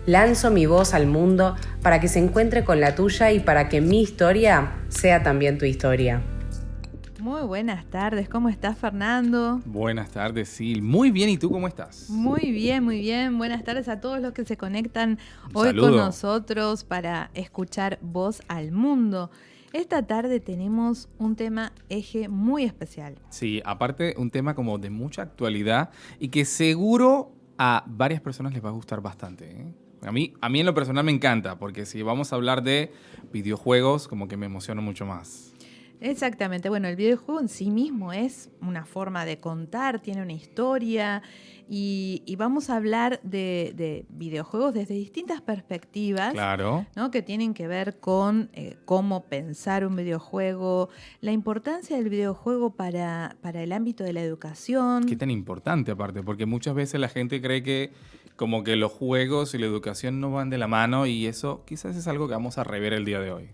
Lanzo mi voz al mundo para que se encuentre con la tuya y para que mi historia sea también tu historia. Muy buenas tardes, ¿cómo estás, Fernando? Buenas tardes, Sil. Muy bien, ¿y tú cómo estás? Muy bien, muy bien. Buenas tardes a todos los que se conectan hoy Saludo. con nosotros para escuchar Voz al Mundo. Esta tarde tenemos un tema eje muy especial. Sí, aparte un tema como de mucha actualidad y que seguro a varias personas les va a gustar bastante, ¿eh? A mí en lo personal me encanta, porque si vamos a hablar de videojuegos, como que me emociona mucho más. Exactamente, bueno, el videojuego en sí mismo es una forma de contar, tiene una historia y vamos a hablar de videojuegos desde distintas perspectivas, Claro. ¿no? Que tienen que ver con cómo pensar un videojuego, la importancia del videojuego para el ámbito de la educación. Qué tan importante aparte, porque muchas veces la gente cree que como que los juegos y la educación no van de la mano y eso quizás es algo que vamos a rever el día de hoy.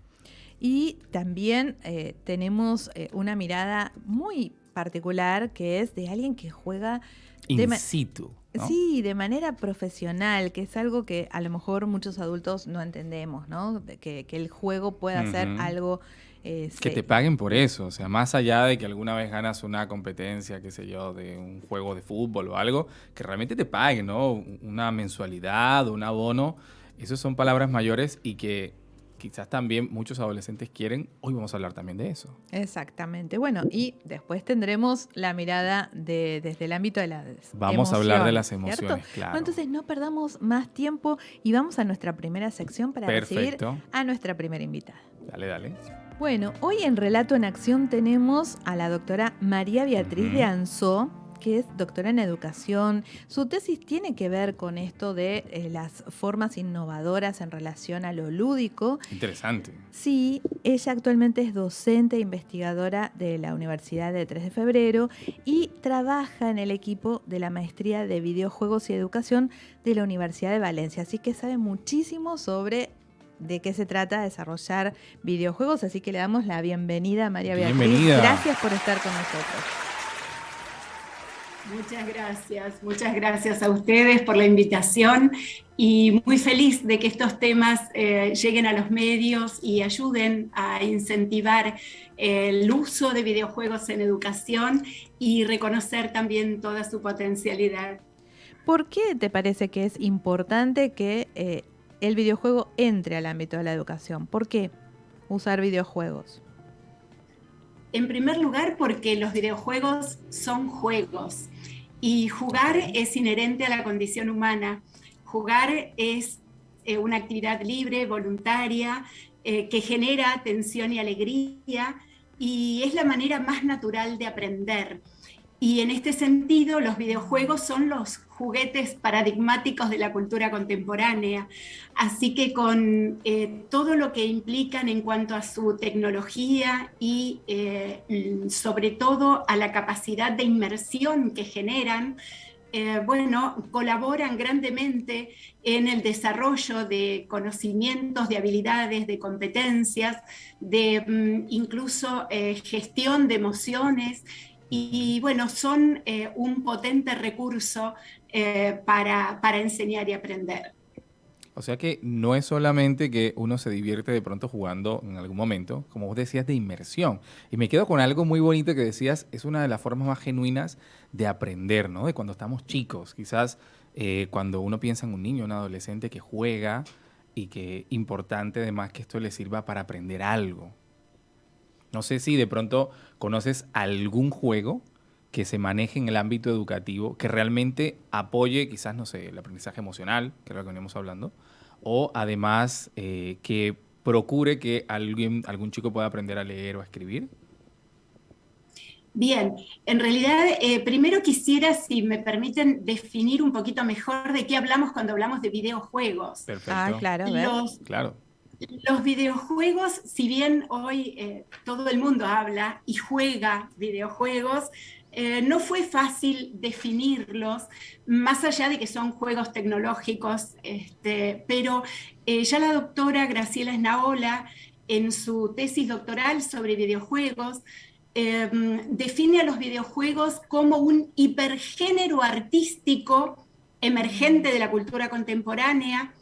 Y también tenemos una mirada muy particular que es de alguien que juega In situ, ¿no? Sí, de manera profesional, que es algo que a lo mejor muchos adultos no entendemos, ¿no? Que el juego pueda ser algo... Que te paguen por eso, o sea, más allá de que alguna vez ganas una competencia, qué sé yo, de un juego de fútbol o algo, que realmente te paguen, ¿no? Una mensualidad o un abono, esas son palabras mayores y que quizás también muchos adolescentes quieren. Hoy vamos a hablar también de eso. Exactamente. Bueno, y después tendremos la mirada desde el ámbito de las Vamos a hablar de las emociones, emociones, ¿cierto? claro. Bueno, entonces no perdamos más tiempo y vamos a nuestra primera sección para recibir a nuestra primera invitada. Dale, dale. Bueno, hoy en Relato en Acción tenemos a la doctora María Beatriz de Ansó, que es doctora en educación. Su tesis tiene que ver con esto de las formas innovadoras en relación a lo lúdico. Interesante. Sí, ella actualmente es docente e investigadora de la Universidad de 3 de Febrero y trabaja en el equipo de la Maestría de Videojuegos y Educación de la Universidad de Valencia. Así que sabe muchísimo sobre de qué se trata desarrollar videojuegos. Así que le damos la bienvenida a María Beatriz. Bienvenida. Gracias por estar con nosotros. Muchas gracias a ustedes por la invitación y muy feliz de que estos temas lleguen a los medios y ayuden a incentivar el uso de videojuegos en educación y reconocer también toda su potencialidad. ¿Por qué te parece que es importante que el videojuego entre al ámbito de la educación? ¿Por qué usar videojuegos? En primer lugar, porque los videojuegos son juegos y jugar es inherente a la condición humana. Jugar es una actividad libre, voluntaria, que genera tensión y alegría y es la manera más natural de aprender. Y en este sentido, los videojuegos son los juguetes paradigmáticos de la cultura contemporánea. Así que con todo lo que implican en cuanto a su tecnología y sobre todo a la capacidad de inmersión que generan, colaboran grandemente en el desarrollo de conocimientos, de habilidades, de competencias, de incluso gestión de emociones. Y bueno, son un potente recurso para enseñar y aprender. O sea que no es solamente que uno se divierte de pronto jugando en algún momento, como vos decías, de inmersión. Y me quedo con algo muy bonito que decías, es una de las formas más genuinas de aprender, ¿no? De cuando estamos chicos. Quizás cuando uno piensa en un niño, un adolescente que juega y que importante además que esto le sirva para aprender algo. No sé si de pronto conoces algún juego que se maneje en el ámbito educativo, que realmente apoye quizás, no sé, el aprendizaje emocional, que es lo que veníamos hablando, o además que procure que algún chico pueda aprender a leer o a escribir. Bien, en realidad primero quisiera, si me permiten, definir un poquito mejor de qué hablamos cuando hablamos de videojuegos. Perfecto. Claro, Claro. Los videojuegos, si bien hoy todo el mundo habla y juega videojuegos, no fue fácil definirlos, más allá de que son juegos tecnológicos, pero ya la doctora Graciela Esnaola, en su tesis doctoral sobre videojuegos, define a los videojuegos como un hipergénero artístico emergente de la cultura contemporánea,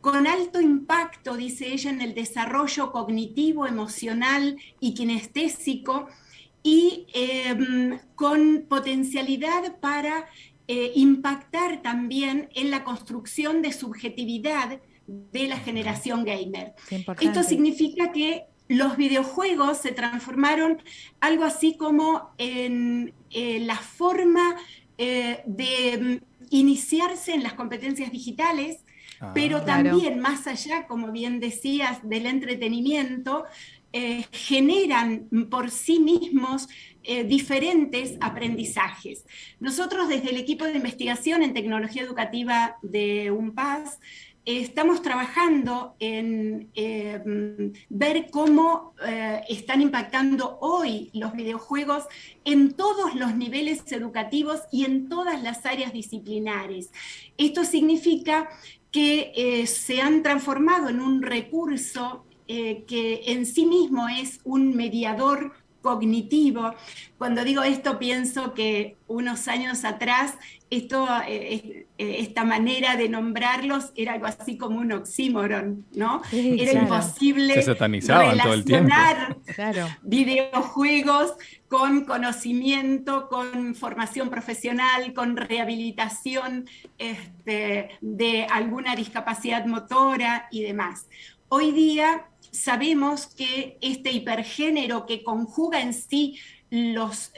con alto impacto, dice ella, en el desarrollo cognitivo, emocional y kinestésico, y con potencialidad para impactar también en la construcción de subjetividad de la generación gamer. Esto significa que los videojuegos se transformaron algo así como en la forma de iniciarse en las competencias digitales, pero también más allá, como bien decías, del entretenimiento, generan por sí mismos diferentes aprendizajes. Nosotros desde el equipo de investigación en tecnología educativa de UNPAS estamos trabajando en ver cómo están impactando hoy los videojuegos en todos los niveles educativos y en todas las áreas disciplinares. Esto significa que se han transformado en un recurso que en sí mismo es un mediador cognitivo. Cuando digo esto, pienso que unos años atrás esta manera de nombrarlos era algo así como un oxímoron, ¿no? Sí, era imposible se satanizaban todo el tiempo. Videojuegos con conocimiento, con formación profesional, con rehabilitación de alguna discapacidad motora y demás. Hoy día sabemos que este hipergénero que conjuga en sí los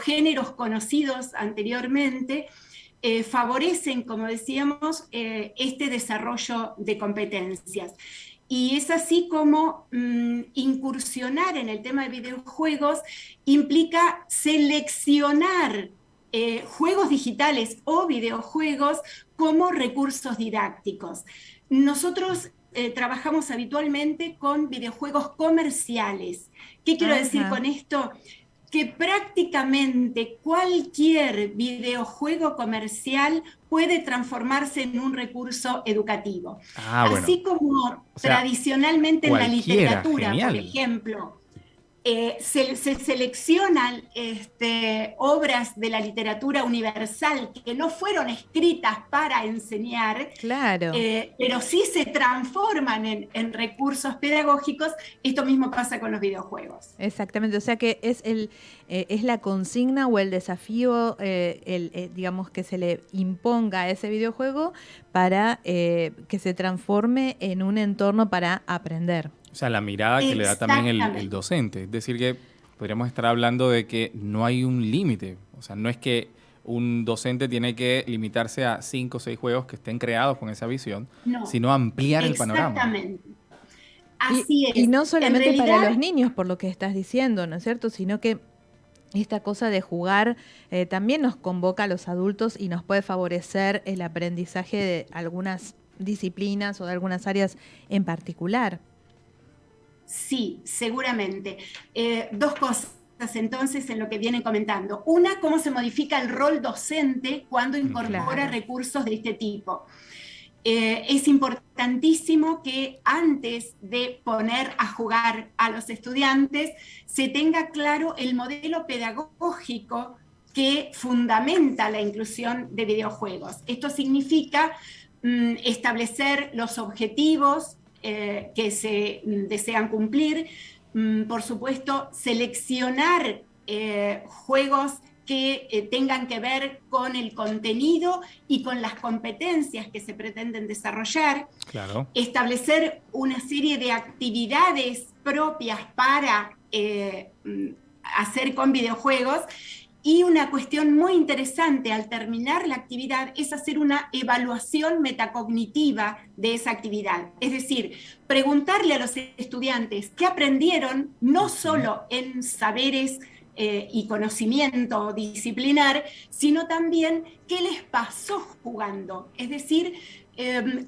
géneros conocidos anteriormente favorecen, como decíamos, este desarrollo de competencias. Y es así como incursionar en el tema de videojuegos implica seleccionar juegos digitales o videojuegos como recursos didácticos. Nosotros trabajamos habitualmente con videojuegos comerciales. ¿Qué quiero decir con esto? Que prácticamente cualquier videojuego comercial puede transformarse en un recurso educativo. Así como tradicionalmente en la literatura, por ejemplo, se seleccionan obras de la literatura universal que no fueron escritas para enseñar, pero sí se transforman en recursos pedagógicos. Esto mismo pasa con los videojuegos. Exactamente, o sea que es la consigna o el desafío, digamos, que se le imponga a ese videojuego para que se transforme en un entorno para aprender. O sea, la mirada que le da también el docente. Es decir, que podríamos estar hablando de que no hay un límite. O sea, no es que un docente tiene que limitarse a 5 o 6 juegos que estén creados con esa visión, sino ampliar el panorama. Exactamente. Así es. Y no solamente para los niños, por lo que estás diciendo, ¿no es cierto? Sino que esta cosa de jugar también nos convoca a los adultos y nos puede favorecer el aprendizaje de algunas disciplinas o de algunas áreas en particular. Sí, seguramente. Dos cosas entonces en lo que vienen comentando. Una, cómo se modifica el rol docente cuando incorpora recursos de este tipo. Es importantísimo que antes de poner a jugar a los estudiantes se tenga claro el modelo pedagógico que fundamenta la inclusión de videojuegos. Esto significa establecer los objetivos que se desean cumplir, por supuesto, seleccionar juegos que tengan que ver con el contenido y con las competencias que se pretenden desarrollar, establecer una serie de actividades propias para hacer con videojuegos. Y una cuestión muy interesante al terminar la actividad es hacer una evaluación metacognitiva de esa actividad. Es decir, preguntarle a los estudiantes qué aprendieron, no solo en saberes y conocimiento disciplinar, sino también qué les pasó jugando. Es decir,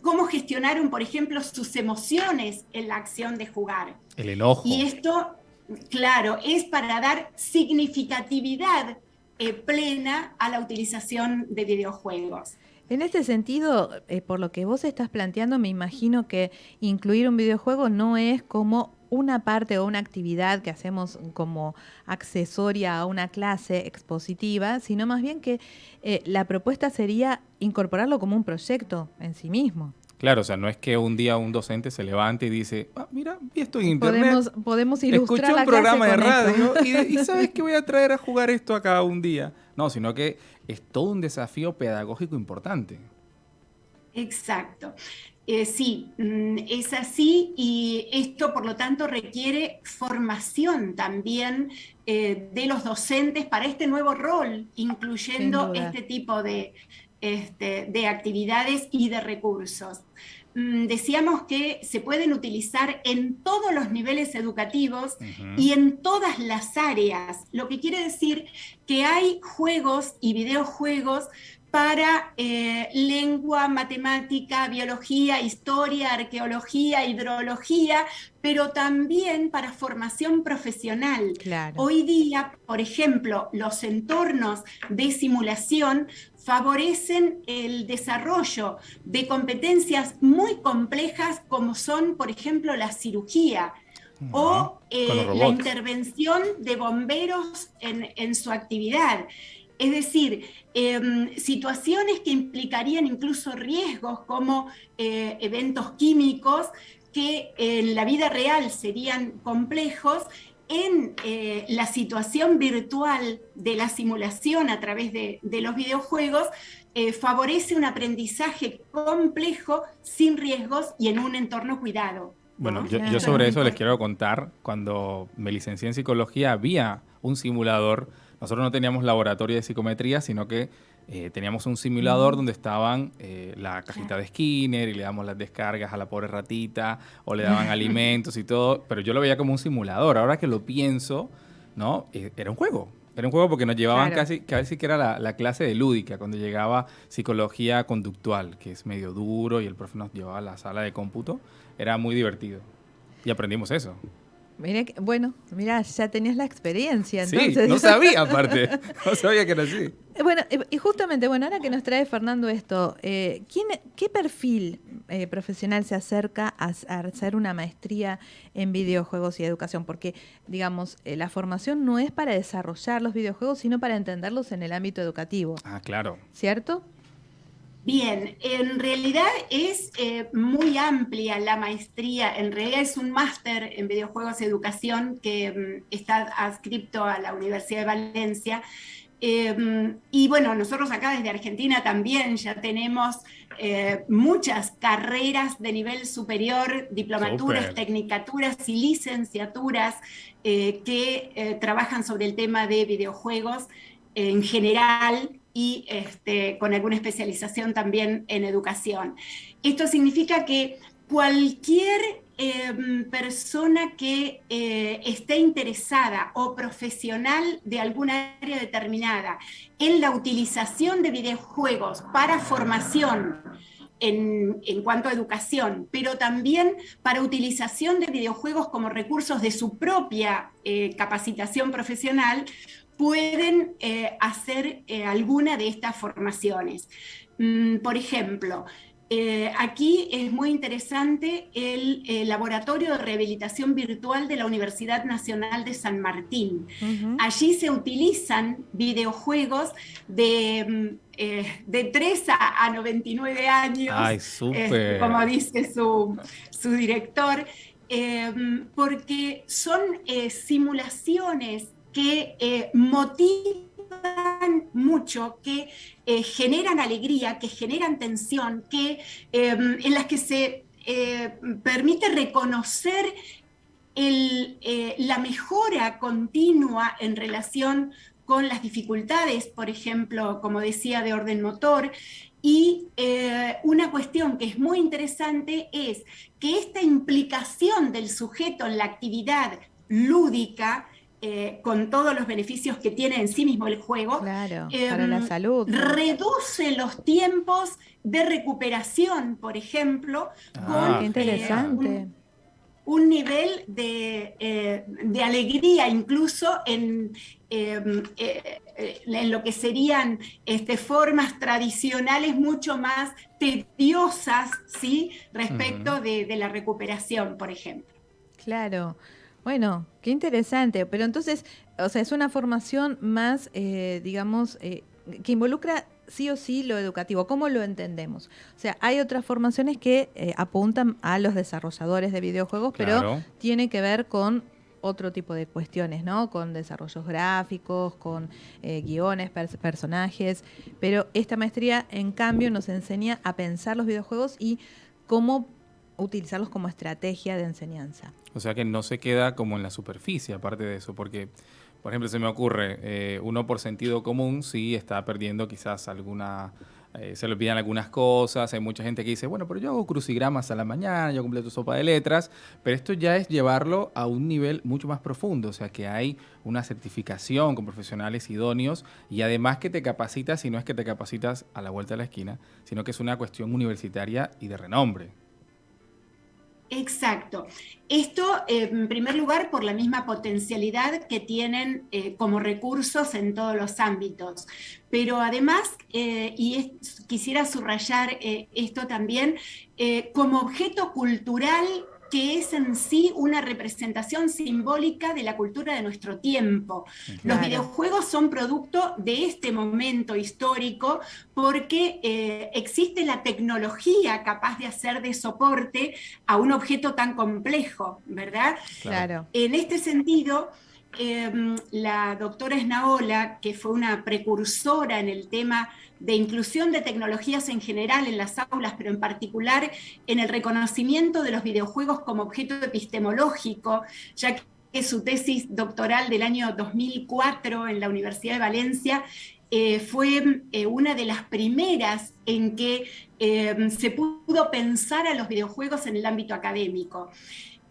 cómo gestionaron, por ejemplo, sus emociones en la acción de jugar. El enojo. Y esto, claro, es para dar significatividad plena a la utilización de videojuegos. En este sentido, por lo que vos estás planteando, me imagino que incluir un videojuego no es como una parte o una actividad que hacemos como accesoria a una clase expositiva, sino más bien que la propuesta sería incorporarlo como un proyecto en sí mismo. Claro, o sea, no es que un día un docente se levante y dice, mira, vi esto en internet, Podemos ilustrar escuché la un programa de clase con radio esto. y ¿sabes qué voy a traer a jugar esto acá un día? No, sino que es todo un desafío pedagógico importante. Exacto. Sí, es así y esto por lo tanto requiere formación también de los docentes para este nuevo rol, Sin incluyendo duda. este tipo de actividades y de recursos. Decíamos que se pueden utilizar en todos los niveles educativos y en todas las áreas, lo que quiere decir que hay juegos y videojuegos para lengua, matemática, biología, historia, arqueología, hidrología, pero también para formación profesional. Claro. Hoy día, por ejemplo, los entornos de simulación favorecen el desarrollo de competencias muy complejas como son, por ejemplo, la cirugía o la intervención de bomberos en su actividad. Es decir, situaciones que implicarían incluso riesgos como eventos químicos que en la vida real serían complejos, en la situación virtual de la simulación a través de los videojuegos, favorece un aprendizaje complejo, sin riesgos y en un entorno cuidado. Bueno, ¿no? yo sobre eso les quiero contar. Cuando me licencié en psicología había un simulador. Nosotros no teníamos laboratorio de psicometría, sino que teníamos un simulador donde estaban la cajita de Skinner y le damos las descargas a la pobre ratita o le daban alimentos y todo, pero yo lo veía como un simulador. Ahora que lo pienso, ¿no? Era un juego. Era un juego porque nos llevaban casi que era la clase de lúdica, cuando llegaba psicología conductual, que es medio duro, y el profe nos llevaba a la sala de cómputo. Era muy divertido. Y aprendimos eso. Mira, ya tenías la experiencia, entonces. Sí, no sabía aparte. No sabía que era así. Bueno, y justamente, ahora que nos trae Fernando esto, ¿qué perfil profesional se acerca a hacer una maestría en videojuegos y educación? Porque, digamos, la formación no es para desarrollar los videojuegos, sino para entenderlos en el ámbito educativo. Ah, claro. ¿Cierto? Bien, en realidad es muy amplia la maestría, en realidad es un máster en videojuegos y educación que está adscripto a la Universidad de Valencia. Y bueno, nosotros acá desde Argentina también ya tenemos muchas carreras de nivel superior, diplomaturas, tecnicaturas y licenciaturas que trabajan sobre el tema de videojuegos en general y con alguna especialización también en educación. Esto significa que cualquier persona que esté interesada o profesional de alguna área determinada en la utilización de videojuegos para formación en cuanto a educación, pero también para utilización de videojuegos como recursos de su propia capacitación profesional, pueden hacer alguna de estas formaciones. Por ejemplo, aquí es muy interesante el Laboratorio de Rehabilitación Virtual de la Universidad Nacional de San Martín. Allí se utilizan videojuegos de 3 a 99 años, ¡Ay, súper! Como dice su director, porque son simulaciones que motivan mucho, que generan alegría, que generan tensión, en las que se permite reconocer la mejora continua en relación con las dificultades, por ejemplo, como decía, de orden motor. Y una cuestión que es muy interesante es que esta implicación del sujeto en la actividad lúdica, con todos los beneficios que tiene en sí mismo el juego, para la salud, reduce los tiempos de recuperación, por ejemplo, con qué interesante. Un nivel de alegría, incluso en lo que serían formas tradicionales mucho más tediosas, ¿sí? Respecto de la recuperación, por ejemplo. Claro. Bueno, qué interesante. Pero entonces, o sea, es una formación más, digamos, que involucra sí o sí lo educativo. ¿Cómo lo entendemos? O sea, hay otras formaciones que apuntan a los desarrolladores de videojuegos, Claro. pero tiene que ver con otro tipo de cuestiones, ¿no? Con desarrollos gráficos, con guiones, personajes. Pero esta maestría, en cambio, nos enseña a pensar los videojuegos y cómo utilizarlos como estrategia de enseñanza. O sea que no se queda como en la superficie, aparte de eso, porque, por ejemplo, se me ocurre, uno por sentido común sí está perdiendo quizás se le olvidan algunas cosas, hay mucha gente que dice, bueno, pero yo hago crucigramas a la mañana, yo completo sopa de letras, pero esto ya es llevarlo a un nivel mucho más profundo, o sea que hay una certificación con profesionales idóneos y además que te capacitas, y no es que te capacitas a la vuelta de la esquina, sino que es una cuestión universitaria y de renombre. Exacto. Esto, en primer lugar, por la misma potencialidad que tienen como recursos en todos los ámbitos. Pero además, quisiera subrayar esto también, como objeto cultural que es en sí una representación simbólica de la cultura de nuestro tiempo. Claro. Los videojuegos son producto de este momento histórico porque existe la tecnología capaz de hacer de soporte a un objeto tan complejo, ¿verdad? Claro. En este sentido, la doctora Esnaola, que fue una precursora en el tema de inclusión de tecnologías en general en las aulas, pero en particular en el reconocimiento de los videojuegos como objeto epistemológico, ya que su tesis doctoral del año 2004 en la Universidad de Valencia fue una de las primeras en que se pudo pensar a los videojuegos en el ámbito académico.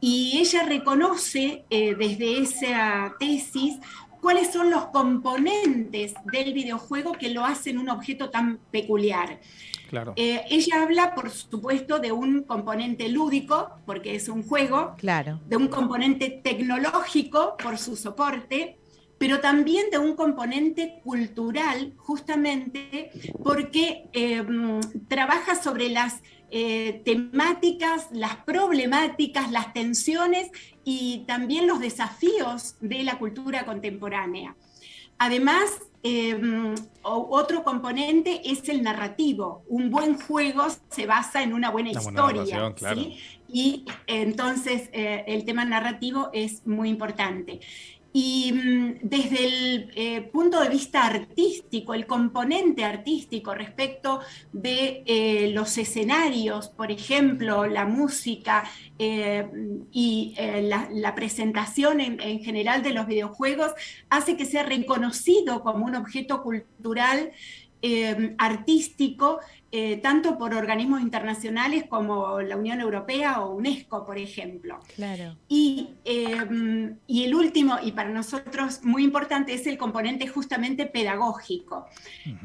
Y ella reconoce desde esa tesis cuáles son los componentes del videojuego que lo hacen un objeto tan peculiar. Claro. Ella habla, por supuesto, de un componente lúdico, porque es un juego, Claro. de un componente tecnológico por su soporte, pero también de un componente cultural, justamente porque trabaja sobre las temáticas, las problemáticas, las tensiones y también los desafíos de la cultura contemporánea. Además, otro componente es el narrativo. Un buen juego se basa en una buena historia, claro. ¿sí? Y entonces el tema narrativo es muy importante. Y desde el punto de vista artístico, el componente artístico respecto de los escenarios, por ejemplo, la música y la presentación en general de los videojuegos, hace que sea reconocido como un objeto cultural artístico, tanto por organismos internacionales como la Unión Europea o UNESCO, por ejemplo. Claro. Y el último, y para nosotros muy importante, es el componente justamente pedagógico.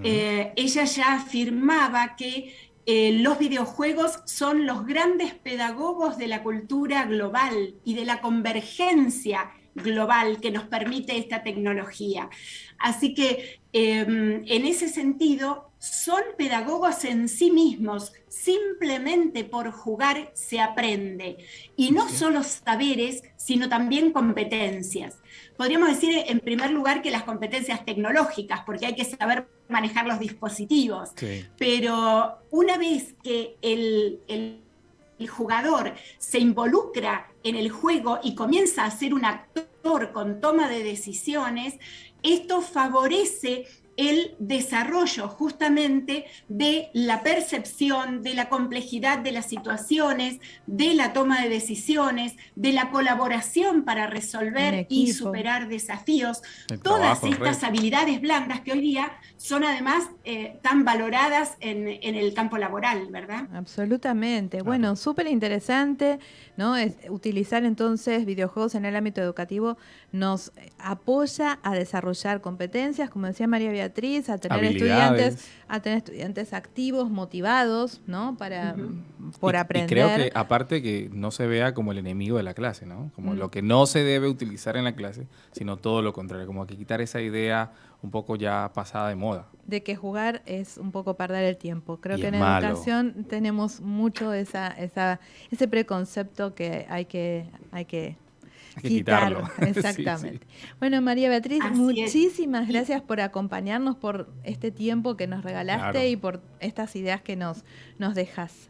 Ella ya afirmaba que los videojuegos son los grandes pedagogos de la cultura global y de la convergencia global que nos permite esta tecnología. Así que en ese sentido son pedagogos en sí mismos, simplemente por jugar se aprende, y no solo saberes, sino también competencias. Podríamos decir en primer lugar que las competencias tecnológicas, porque hay que saber manejar los dispositivos, Sí. pero una vez que el jugador se involucra en el juego y comienza a ser un actor con toma de decisiones, esto favorece el desarrollo justamente de la percepción, de la complejidad de las situaciones, de la toma de decisiones, de la colaboración para resolver y superar desafíos. Todas estas habilidades blandas que hoy día son además tan valoradas en el campo laboral, ¿verdad? Absolutamente. Claro. Bueno, súper interesante, ¿no? Utilizar entonces videojuegos en el ámbito educativo nos apoya a desarrollar competencias, como decía María Beatriz, a tener estudiantes activos, motivados, ¿no? Por aprender. Y creo que aparte que no se vea como el enemigo de la clase, ¿no? Como lo que no se debe utilizar en la clase, sino todo lo contrario, como que quitar esa idea un poco ya pasada de moda. De que jugar es un poco perder el tiempo. Creo que en malo. Educación tenemos mucho ese preconcepto que hay que Hay que quitarlo. Exactamente. Sí, sí. Bueno, María Beatriz, Así es. muchísimas gracias por acompañarnos, por este tiempo que nos regalaste Claro. y por estas ideas que nos dejas.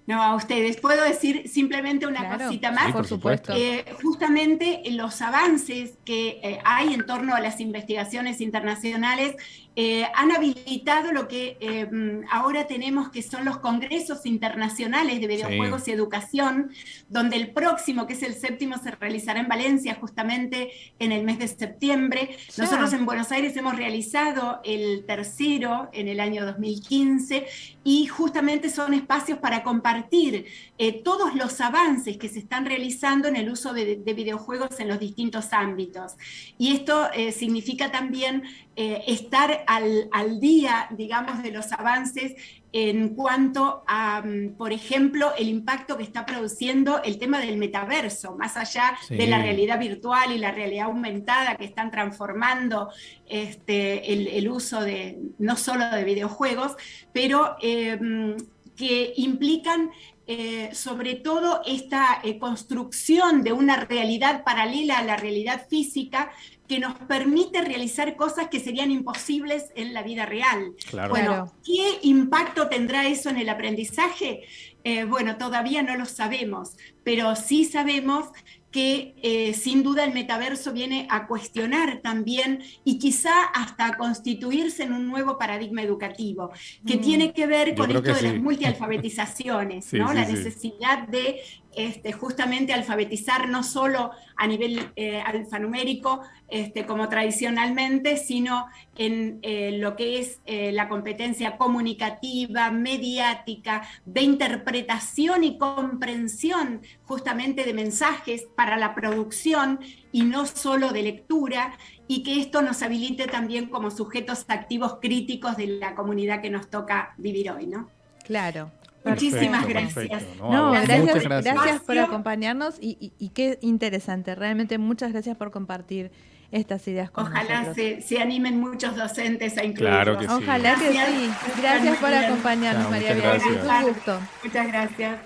No, a ustedes. ¿Puedo decir simplemente una Claro, cosita Sí, más? por supuesto. Justamente los avances que hay en torno a las investigaciones internacionales han habilitado lo que ahora tenemos, que son los congresos internacionales de videojuegos Sí. y educación, donde el próximo, que es el 7º, se realizará en Valencia justamente en el mes de septiembre. Ya. Nosotros en Buenos Aires hemos realizado el 3º en el año 2015 y justamente son espacios para compartir todos los avances que se están realizando en el uso de videojuegos en los distintos ámbitos. Y esto significa también estar al día, digamos, de los avances en cuanto a, por ejemplo, el impacto que está produciendo el tema del metaverso, más allá de la realidad virtual y la realidad aumentada que están transformando el uso de no solo de videojuegos, pero que implican sobre todo esta construcción de una realidad paralela a la realidad física que nos permite realizar cosas que serían imposibles en la vida real. Claro. Bueno, Claro. ¿qué impacto tendrá eso en el aprendizaje? Bueno, todavía no lo sabemos, pero sí sabemos que sin duda el metaverso viene a cuestionar también y quizá hasta a constituirse en un nuevo paradigma educativo, que tiene que ver Yo con creo esto que de las sí. multialfabetizaciones, Sí, ¿no? sí, La sí. necesidad de justamente alfabetizar no solo a nivel alfanumérico, como tradicionalmente, sino en lo que es la competencia comunicativa, mediática, de interpretación y comprensión justamente de mensajes para la producción y no solo de lectura, y que esto nos habilite también como sujetos activos críticos de la comunidad que nos toca vivir hoy, ¿no? Claro. Muchísimas Perfecto, gracias. perfecto. No, Muchas gracias, gracias. gracias por acompañarnos y qué interesante. Realmente muchas gracias por compartir estas ideas con Ojalá nosotros. se animen muchos docentes a Claro incluirlos. que sí. Ojalá que Gracias. sí. Están Gracias muy por bien. acompañarnos, Chao, María muchas Beatriz. gracias. Buenas Un tardes. gusto. Muchas gracias.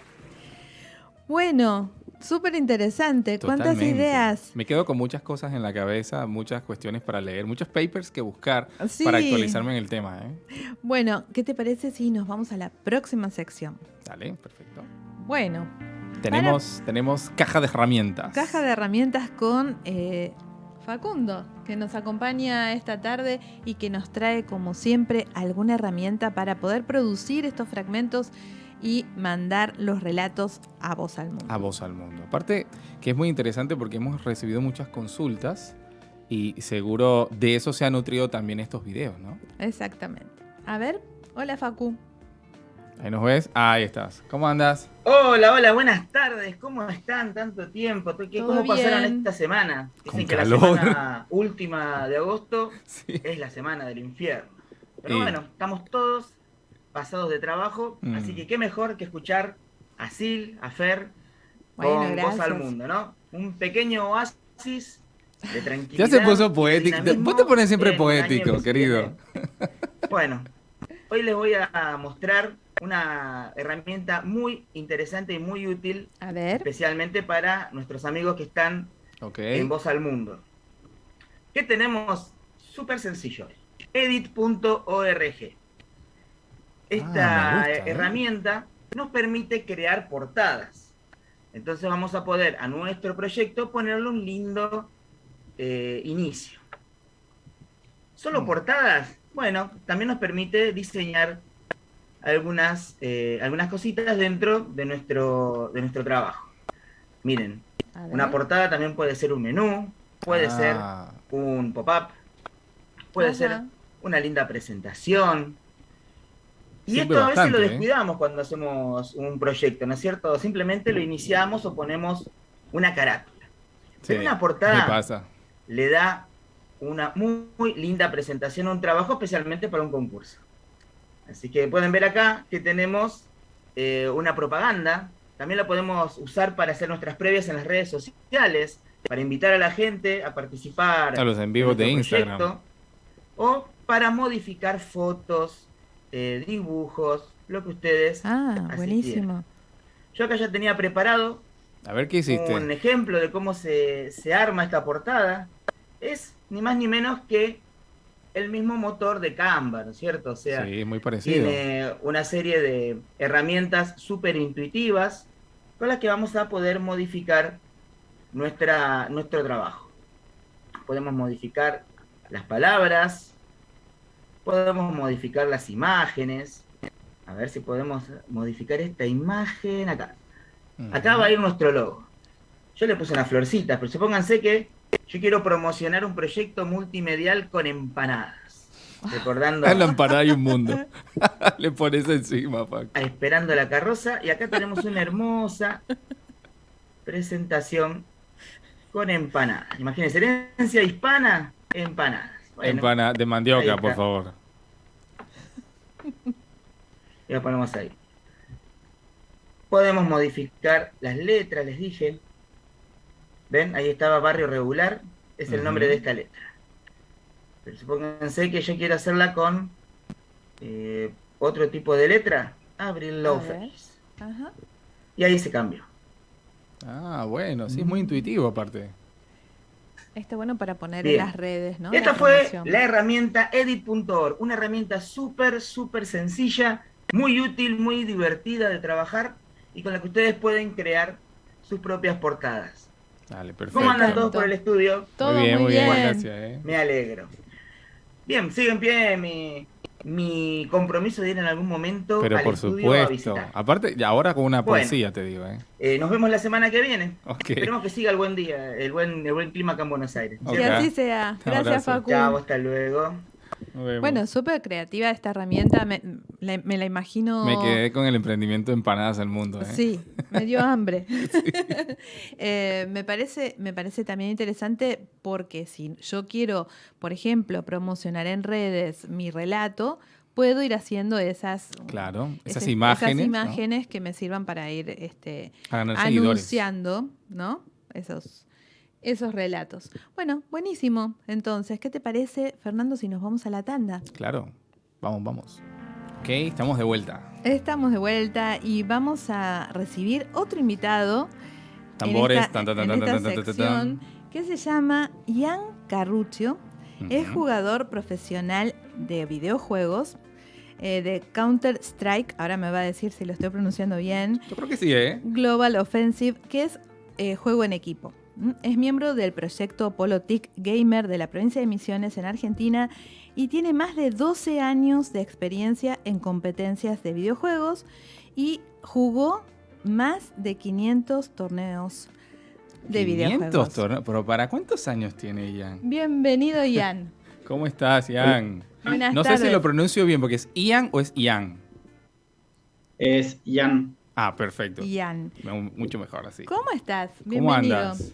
Bueno, súper interesante. ¿Cuántas Totalmente. ideas? Me quedo con muchas cosas en la cabeza, muchas cuestiones para leer, muchos papers que buscar Sí. para actualizarme en el tema, ¿eh? Bueno, ¿qué te parece si nos vamos a la próxima sección? Dale, perfecto. Bueno, Tenemos caja de herramientas. caja de herramientas con Facundo, que nos acompaña esta tarde y que nos trae, como siempre, alguna herramienta para poder producir estos fragmentos y mandar los relatos a Voz al Mundo. A Voz al Mundo. Aparte que es muy interesante porque hemos recibido muchas consultas y seguro de eso se han nutrido también estos videos, ¿no? Exactamente. A ver, hola Facu. Ahí nos ves. Ahí estás. ¿Cómo andas? Hola, hola, buenas tardes. ¿Cómo están? Tanto tiempo. Todo ¿Cómo pasaron bien. esta semana? Dicen Con que calor. la semana última de agosto Sí. es la semana del infierno. Pero Y- bueno, estamos todos pasados de trabajo, Mm. así que qué mejor que escuchar a Sil, a Fer, Bueno, con Voz al gracias. Mundo, ¿no? Un pequeño oasis de tranquilidad. Ya se puso de poético. dinamismo Vos te pones siempre en un año poético, que se querido. viene. Bueno, hoy les voy a mostrar una herramienta muy interesante y muy útil, A ver, especialmente para nuestros amigos que están Ok. en Voz al Mundo. ¿Qué tenemos? Súper sencillo. Edit.org. Esta me gusta, herramienta nos permite crear portadas. Entonces vamos a poder a nuestro proyecto ponerle un lindo inicio. ¿Solo portadas? Bueno, también nos permite diseñar algunas cositas dentro de nuestro trabajo. Miren, a ver. una portada también puede ser un menú, puede ser un pop-up, puede Ajá. ser una linda presentación. Y Sirve esto a veces lo bastante, ¿eh? descuidamos cuando hacemos un proyecto, ¿no es cierto? Simplemente lo iniciamos o ponemos una carátula. Sí, Pero una me portada pasa. le da una muy, muy linda presentación a un trabajo, especialmente para un concurso. Así que pueden ver acá que tenemos una propaganda. También la podemos usar para hacer nuestras previas en las redes sociales, para invitar a la gente a participar A los en vivos de nuestro Instagram. proyecto, o para modificar fotos, dibujos, lo que ustedes Ah, así buenísimo. Yo acá ya tenía preparado A ver qué hiciste. Un ejemplo de cómo se arma esta portada es ni más ni menos que el mismo motor de Canva, ¿no es cierto? O sea, Sí, muy parecido. tiene una serie de herramientas súper intuitivas con las que vamos a poder modificar nuestro trabajo. Podemos modificar las palabras, podemos modificar las imágenes. A ver si podemos modificar esta imagen acá. Acá va a ir nuestro logo. Yo le puse unas florcitas, pero supónganse que yo quiero promocionar un proyecto multimedial con empanadas. Recordando En la empanada hay un mundo. Le pones encima, Paco. a Esperando la Carroza. Y acá tenemos una hermosa presentación con empanadas. Imagínense, herencia hispana, empanadas. Bueno, Empana de ahí mandioca, está. por favor. Y lo ponemos ahí. Podemos modificar las letras, les dije. ¿Ven? Ahí estaba Barrio Regular. Es el nombre de esta letra. Pero supónganse que yo quiero hacerla con otro tipo de letra. Abril Lowface. Ajá. Y ahí se cambió. Ah, bueno, sí, es muy intuitivo aparte. Está bueno para poner Bien. en las redes, ¿no? Esta La fue promoción. la herramienta edit.org. Una herramienta súper sencilla, muy útil, muy divertida de trabajar y con la que ustedes pueden crear sus propias portadas. Dale, perfecto. ¿Cómo andan Perfecto. todos por el estudio? Todo muy bien, muy bien, bien. gracias. Me alegro. Bien, sigue en pie mi compromiso de ir en algún momento Pero al por estudio a supuesto. visitar. Aparte, y ahora con una Bueno. poesía, te digo, Nos vemos la semana que viene. Ok. Esperemos que siga el buen día, el buen clima acá en Buenos Aires. Ok. Que así sea. Gracias, Abrazo. Facu. Chao, hasta luego. Nos vemos. Bueno, súper creativa esta herramienta. Me la imagino. Me quedé con el emprendimiento de empanadas al mundo, ¿eh? Sí, me dio hambre. Me parece también interesante porque si yo quiero, por ejemplo, promocionar en redes mi relato, puedo ir haciendo esas, Claro, esas ese- imágenes, esas ¿no? imágenes que me sirvan para ir A ganar seguidores. anunciando, ¿no? Esos relatos. Bueno, buenísimo. Entonces, ¿qué te parece, Fernando, si nos vamos a la tanda? Claro, vamos. Ok, estamos de vuelta. Estamos de vuelta y vamos a recibir otro invitado Tambores, en esta, tan, tan, tan, en tan, esta tan, tan, tan, tan. sección que se llama Ian Carruccio. Es Ujú. jugador profesional de videojuegos, de Counter-Strike, ahora me va a decir si lo estoy pronunciando bien, Yo creo que sí, ¿eh? Global Offensive, que es juego en equipo. Es miembro del proyecto Polotic Gamer de la provincia de Misiones en Argentina y tiene más de 12 años de experiencia en competencias de videojuegos y jugó más de 500 torneos de 500 videojuegos. torneos. Pero ¿para cuántos años tiene Ian? Bienvenido, Ian. ¿Cómo estás, Ian? Buenas No sé tardes. si lo pronuncio bien, porque es Ian o es Ian. Es Jan. Ah, perfecto. Ian. Mucho mejor así. ¿Cómo estás? ¿Cómo Bienvenido. andas?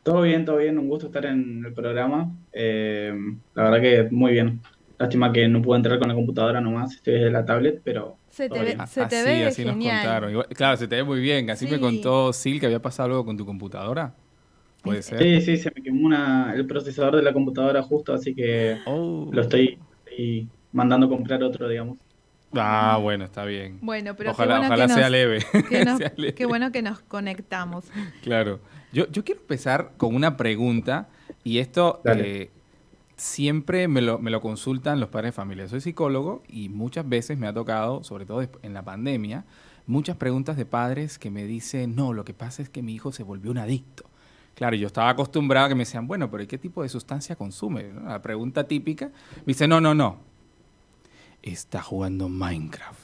Todo bien, un gusto estar en el programa. La verdad que muy bien. Lástima que no puedo entrar con la computadora nomás, estoy desde la tablet, pero Se te todo ve, bien. se te ve Así nos genial. contaron. Claro, se te ve muy bien. Así me Sí. contó Sil que había pasado algo con tu computadora. ¿Puede ser? Sí, se me quemó el procesador de la computadora justo, así que Oh. lo estoy mandando a comprar otro, digamos. Ah, bueno, está bien. Bueno, pero Ojalá, qué bueno ojalá que sea nos, leve. que nos- Sea leve. qué bueno que nos conectamos. Claro. Yo quiero empezar con una pregunta, y esto Dale. siempre me lo consultan los padres de familia. Soy psicólogo y muchas veces me ha tocado, sobre todo en la pandemia, muchas preguntas de padres que me dicen, no, lo que pasa es que mi hijo se volvió un adicto. Claro, yo estaba acostumbrado a que me decían, bueno, pero ¿y qué tipo de sustancia consume? ¿No? La pregunta típica. Me dice, no. Está jugando Minecraft.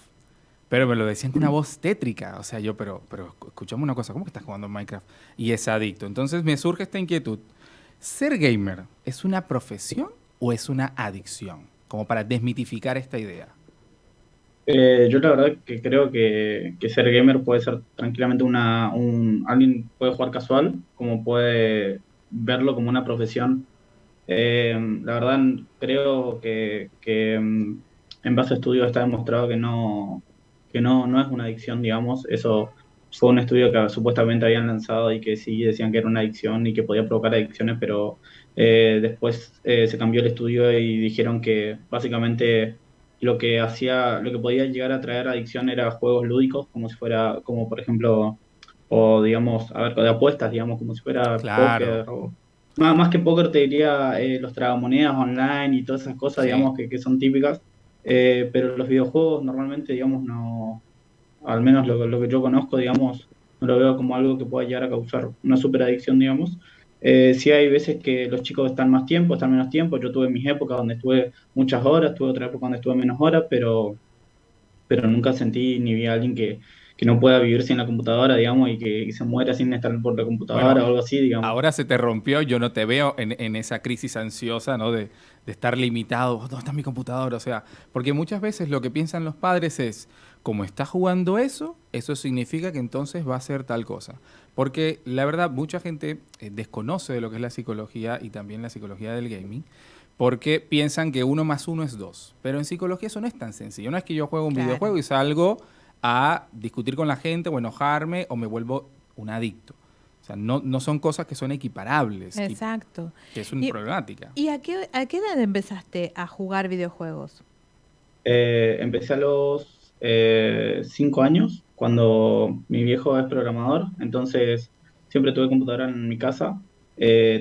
Pero me lo decían con una voz tétrica. O sea, yo, pero escuchame una cosa, ¿cómo que estás jugando Minecraft? Y es adicto. Entonces me surge esta inquietud. ¿Ser gamer es una profesión o es una adicción? Como para desmitificar esta idea. Yo la verdad que creo que ser gamer puede ser tranquilamente alguien puede jugar casual, como puede verlo como una profesión. La verdad creo que en base a estudios está demostrado que no es una adicción, digamos. Eso fue un estudio que supuestamente habían lanzado y que sí decían que era una adicción y que podía provocar adicciones, pero después se cambió el estudio y dijeron que básicamente lo que podía llegar a traer adicción era juegos lúdicos, como por ejemplo o digamos, a ver, de apuestas, digamos, como si fuera Claro. póker o... Más que póker te diría los tragamonedas online y todas esas cosas, Sí. digamos, que son típicas, pero los videojuegos normalmente, digamos, no, al menos lo que yo conozco, digamos, no lo veo como algo que pueda llegar a causar una superadicción, digamos. Sí hay veces que los chicos están más tiempo, están menos tiempo. Yo tuve mis épocas donde estuve muchas horas, tuve otra época donde estuve menos horas, pero nunca sentí ni vi a alguien que no pueda vivir sin la computadora, digamos, y que se muera sin estar por la Bueno, computadora o algo así, digamos. ahora se te rompió, yo no te veo en esa crisis ansiosa, ¿no? De estar limitado, ¿dónde está mi computadora? O sea, porque muchas veces lo que piensan los padres es, como está jugando eso significa que entonces va a ser tal cosa. Porque la verdad, mucha gente desconoce de lo que es la psicología y también la psicología del gaming, porque piensan que uno más uno es dos. Pero en psicología eso no es tan sencillo. No es que yo juego un Claro. videojuego y salgo a discutir con la gente o enojarme o me vuelvo un adicto. O sea, no son cosas que son equiparables y Exacto. que es una ¿Y, problemática. y a qué edad empezaste a jugar videojuegos? Empecé a los 5 años, cuando mi viejo es programador, entonces siempre tuve computadora en mi casa.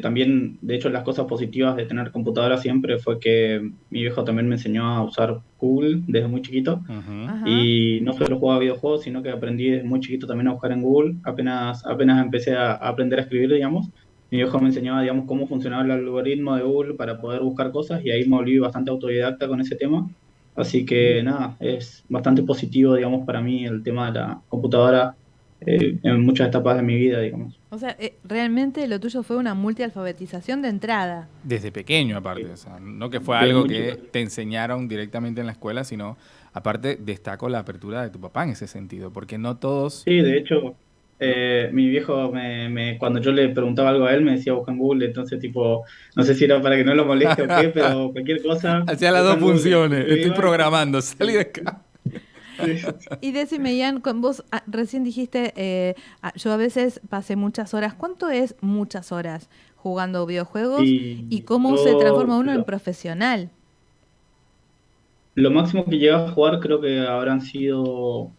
También, de hecho, las cosas positivas de tener computadora siempre fue que mi viejo también me enseñó a usar Google desde muy chiquito. Ujú. Ajá. Y no solo jugaba videojuegos, sino que aprendí desde muy chiquito también a buscar en Google. Apenas empecé a aprender a escribir, digamos, mi viejo me enseñaba, digamos, cómo funcionaba el algoritmo de Google para poder buscar cosas y ahí me volví bastante autodidacta con ese tema. Así que nada, es bastante positivo, digamos, para mí el tema de la computadora en muchas etapas de mi vida, digamos. O sea, realmente lo tuyo fue una multialfabetización de entrada. Desde pequeño, aparte. Eh, O sea, no que fue Desde algo muy chico. que te enseñaron directamente en la escuela, sino, aparte, destaco la apertura de tu papá en ese sentido, porque no todos... Sí, de hecho, no- mi viejo cuando yo le preguntaba algo a él me decía busca en Google, entonces tipo, no sé si era para que no lo moleste o qué, pero cualquier cosa, Hacía las busca dos en Google. Y funciones. yo Estoy iba y programando, salí de sí, acá. sí, sí. Y decime, Ian, con vos recién dijiste, yo a veces pasé muchas horas. ¿Cuánto es muchas horas jugando videojuegos y Y cómo se transforma yo uno en profesional? lo máximo que llegué a jugar creo que habrán sido,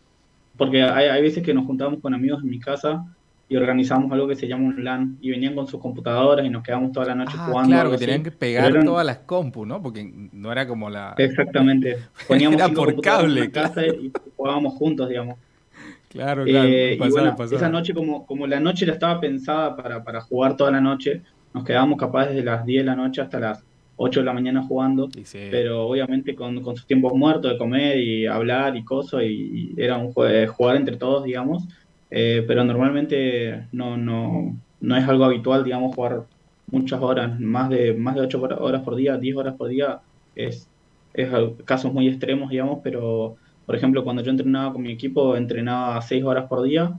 porque hay veces que nos juntábamos con amigos en mi casa y organizamos algo que se llama un LAN y venían con sus computadoras y nos quedábamos toda la noche Ah, jugando o claro, algo que tenían así, que pero pegar eran todas las compu, ¿no? Porque no era como la... exactamente, poníamos Era 5 por computadoras en cable, una claro. casa y jugábamos juntos, digamos. Claro, claro, me Y pasaba, me bueno, esa pasaba. noche como la noche la estaba pensada para jugar toda la noche, nos quedábamos capaz desde las 10 de la noche hasta las 8 de la mañana jugando, Y sí. pero obviamente con sus tiempos muertos de comer y hablar y cosas, y era jugar entre todos, digamos. Pero normalmente no es algo habitual, digamos, jugar muchas horas, más de 8 horas por día, 10 horas por día, es, es casos muy extremos, digamos, pero por ejemplo, cuando yo entrenaba con mi equipo, entrenaba 6 horas por día,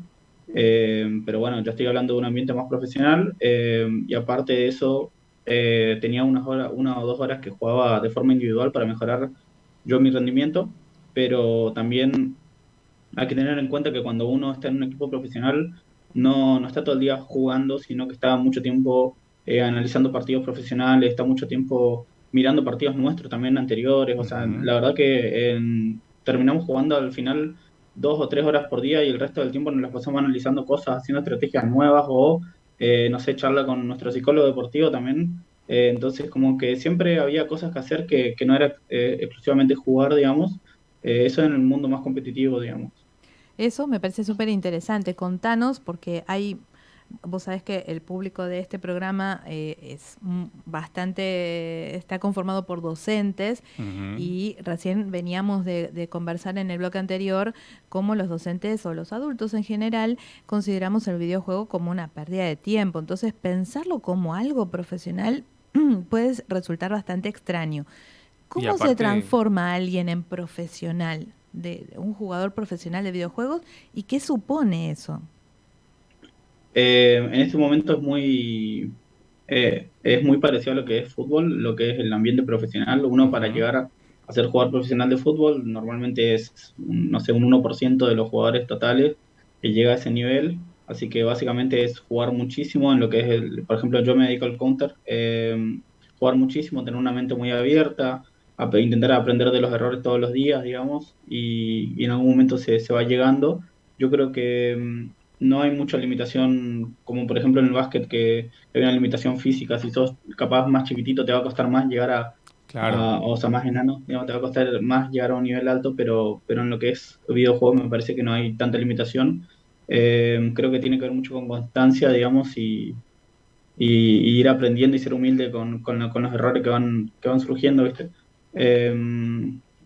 pero bueno, yo estoy hablando de un ambiente más profesional, y aparte de eso, tenía 1 o 2 horas que jugaba de forma individual para mejorar yo mi rendimiento, pero también hay que tener en cuenta que cuando uno está en un equipo profesional, no está todo el día jugando, sino que está mucho tiempo analizando partidos profesionales, está mucho tiempo mirando partidos nuestros también anteriores. O sea, Ujú. la verdad que terminamos jugando al final 2 o 3 horas por día y el resto del tiempo nos las pasamos analizando cosas, haciendo estrategias nuevas o, no sé, charla con nuestro psicólogo deportivo también. Entonces, como que siempre había cosas que hacer que no era exclusivamente jugar, digamos. Eso en el mundo más competitivo, digamos. Eso me parece súper interesante. Contanos, porque vos sabés que el público de este programa es bastante, está conformado por docentes Ujú. y recién veníamos de conversar en el bloque anterior cómo los docentes o los adultos en general consideramos el videojuego como una pérdida de tiempo. Entonces, pensarlo como algo profesional puede resultar bastante extraño. Y ¿Cómo se aparte, transforma alguien en profesional, de un jugador profesional de videojuegos y qué supone eso? En este momento es muy parecido a lo que es fútbol, lo que es el ambiente profesional. Uno para ujú, llegar a ser jugador profesional de fútbol normalmente es, no sé, un 1% de los jugadores totales que llega a ese nivel. Así que básicamente es jugar muchísimo en lo que es por ejemplo, yo me dedico al counter, jugar muchísimo, tener una mente muy abierta, intentar aprender de los errores todos los días, digamos, y en algún momento se va llegando. Yo creo que no hay mucha limitación, como por ejemplo en el básquet, que hay una limitación física. Si sos capaz más chiquitito, te va a costar más llegar Claro. o sea, más enano, digamos, te va a costar más llegar a un nivel alto, pero en lo que es videojuegos me parece que no hay tanta limitación. Creo que tiene que ver mucho con constancia, digamos, y ir aprendiendo y ser humilde con los errores que van surgiendo, ¿viste? Eh,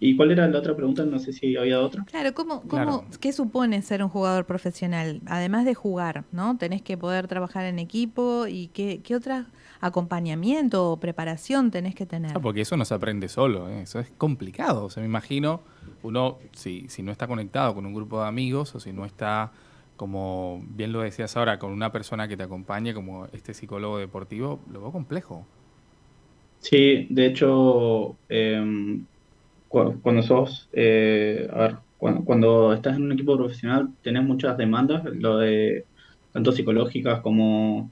¿Y cuál era la otra pregunta? No sé si había otra. Claro, Claro. ¿qué supone ser un jugador profesional? Además de jugar, ¿no? Tenés que poder trabajar en equipo y qué otro acompañamiento o preparación tenés que tener. Porque eso no se aprende solo, ¿eh? Eso es complicado. O sea, me imagino, uno, si no está conectado con un grupo de amigos o si no está, como bien lo decías ahora, con una persona que te acompañe, como este psicólogo deportivo, lo veo complejo. Sí, de hecho, cuando sos, a ver, cuando estás en un equipo profesional tenés muchas demandas, lo de tanto psicológicas como